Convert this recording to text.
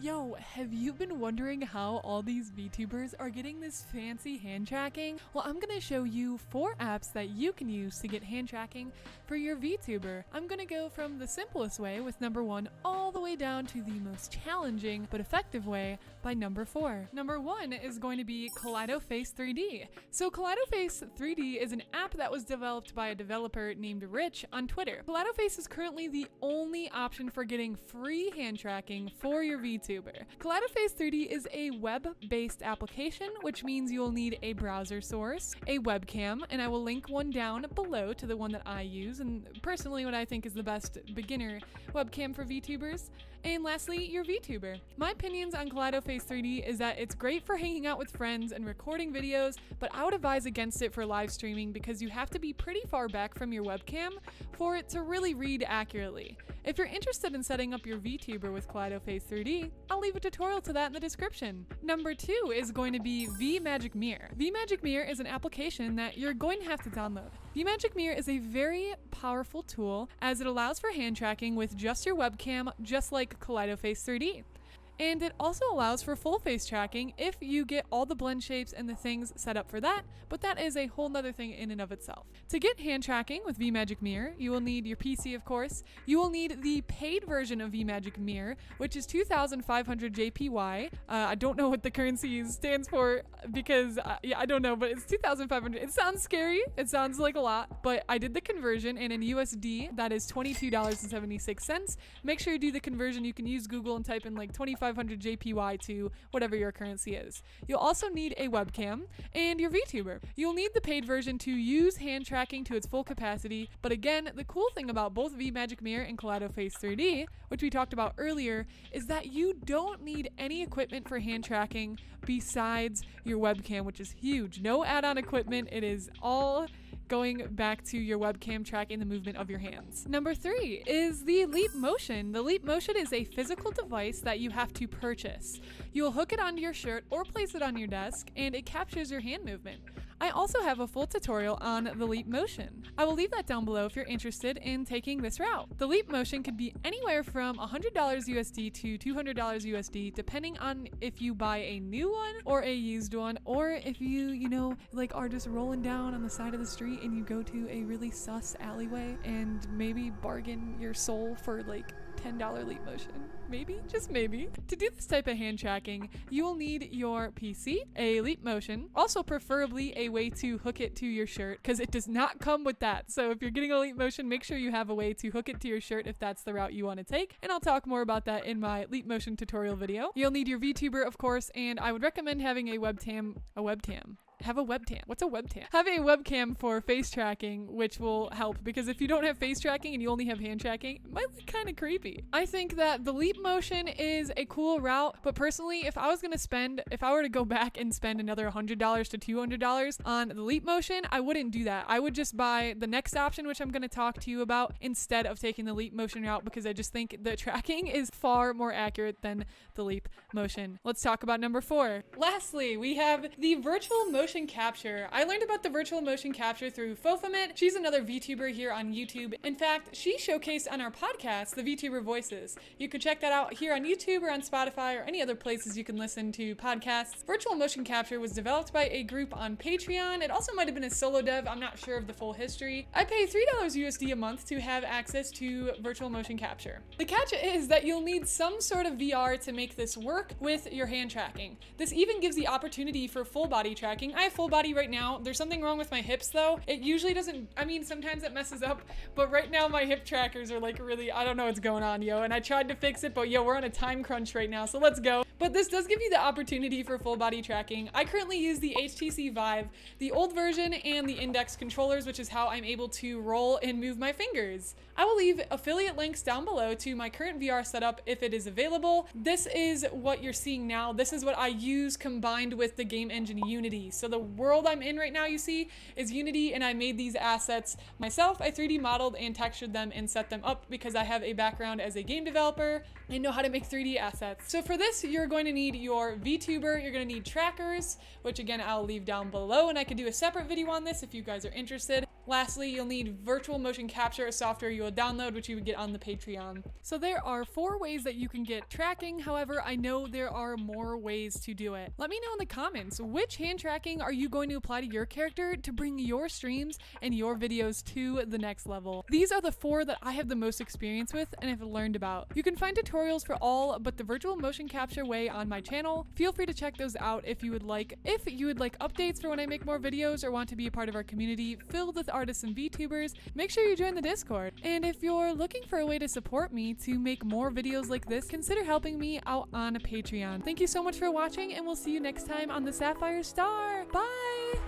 Yo, have you been wondering how all these VTubers are getting this fancy hand tracking? Well, I'm gonna show you 4 apps that you can use to get hand tracking for your VTuber. I'm gonna go from the simplest way with number 1 all the way down to the most challenging but effective way by number 4. Number 1 is going to be KaleidoFace 3D. So KaleidoFace 3D is an app that was developed by a developer named Rich on Twitter. KaleidoFace is currently the only option for getting free hand tracking for your VTuber. KaleidoFace 3D is a web-based application, which means you'll need a browser source, a webcam, and I will link one down below to the one that I use, and personally what I think is the best beginner webcam for VTubers. And lastly, your VTuber. My opinions on KaleidoFace 3D is that it's great for hanging out with friends and recording videos, but I would advise against it for live streaming because you have to be pretty far back from your webcam for it to really read accurately. If you're interested in setting up your VTuber with KaleidoFace 3D, I'll leave a tutorial to that in the description. Number 2 is going to be VMagicMirror. VMagicMirror is an application that you're going to have to download. VMagicMirror is a very powerful tool as it allows for hand tracking with just your webcam, just like KaleidoFace 3D. And it also allows for full face tracking if you get all the blend shapes and the things set up for that, but that is a whole nother thing in and of itself. To get hand tracking with VMagicMirror, you will need your PC, of course. You will need the paid version of VMagicMirror, which is 2,500 JPY. I don't know what the currency stands for because, I don't know, but it's 2,500. It sounds scary. It sounds like a lot, but I did the conversion, and in USD, that is $22.76. Make sure you do the conversion. You can use Google and type in like 2,500 JPY to whatever your currency is. You'll also need a webcam and your VTuber. You'll need the paid version to use hand tracking to its full capacity, but again, the cool thing about both VMagicMirror and KaleidoFace 3D, which we talked about earlier, is that you don't need any equipment for hand tracking besides your webcam, which is huge. No add-on equipment. It is all going back to your webcam tracking the movement of your hands. Number 3 is the Leap Motion. The Leap Motion is a physical device that you have to purchase. You'll hook it onto your shirt or place it on your desk, and it captures your hand movement. I also have a full tutorial on the Leap Motion. I will leave that down below if you're interested in taking this route. The Leap Motion could be anywhere from $100 USD to $200 USD, depending on if you buy a new one or a used one, or if you are just rolling down on the side of the street and you go to a really sus alleyway and maybe bargain your soul for like $10 Leap Motion. Maybe, just maybe. To do this type of hand tracking, you will need your PC, a Leap Motion, also preferably a way to hook it to your shirt because it does not come with that. So if you're getting a Leap Motion, make sure you have a way to hook it to your shirt if that's the route you want to take. And I'll talk more about that in my Leap Motion tutorial video. You'll need your VTuber, of course, and I would recommend having a webcam. Have a webcam. What's a webcam? Have a webcam for face tracking, which will help because if you don't have face tracking and you only have hand tracking, it might look kind of creepy. I think that the Leap Motion is a cool route, but personally, if I were to go back and spend another $100 to $200 on the Leap Motion, I wouldn't do that. I would just buy the next option, which I'm going to talk to you about, instead of taking the Leap Motion route because I just think the tracking is far more accurate than the Leap Motion. Let's talk about number 4. Lastly, we have the virtual motion capture. I learned about the virtual motion capture through Fofamit. She's another VTuber here on YouTube. In fact, she showcased on our podcast, the VTuber Voices. You can check that out here on YouTube or on Spotify or any other places you can listen to podcasts. Virtual motion capture was developed by a group on Patreon. It also might have been a solo dev. I'm not sure of the full history. I pay $3 USD a month to have access to virtual motion capture. The catch is that you'll need some sort of VR to make this work with your hand tracking. This even gives the opportunity for full body tracking. I have full body right now. There's something wrong with my hips though. It usually doesn't, sometimes it messes up, but right now my hip trackers are like really, I don't know what's going on, yo. And I tried to fix it, but yo, we're on a time crunch right now, so let's go. But this does give you the opportunity for full body tracking. I currently use the HTC Vive, the old version, and the index controllers, which is how I'm able to roll and move my fingers. I will leave affiliate links down below to my current VR setup if it is available. This is what you're seeing now. This is what I use combined with the game engine Unity. So the world I'm in right now, you see, is Unity, and I made these assets myself. I 3D modeled and textured them and set them up because I have a background as a game developer and know how to make 3D assets. So for this, you're going to need your VTuber, you're going to need trackers, which again, I'll leave down below, and I could do a separate video on this if you guys are interested. Lastly, you'll need virtual motion capture, a software you will download, which you would get on the Patreon. So there are 4 ways that you can get tracking. However, I know there are more ways to do it. Let me know in the comments, which hand tracking are you going to apply to your character to bring your streams and your videos to the next level? These are the 4 that I have the most experience with and have learned about. You can find tutorials for all but the virtual motion capture way on my channel. Feel free to check those out if you would like. If you would like updates for when I make more videos or want to be a part of our community filled with artists and VTubers, make sure you join the Discord. And if you're looking for a way to support me to make more videos like this, consider helping me out on Patreon. Thank you so much for watching, and we'll see you next time on the Sapphire Star. Bye!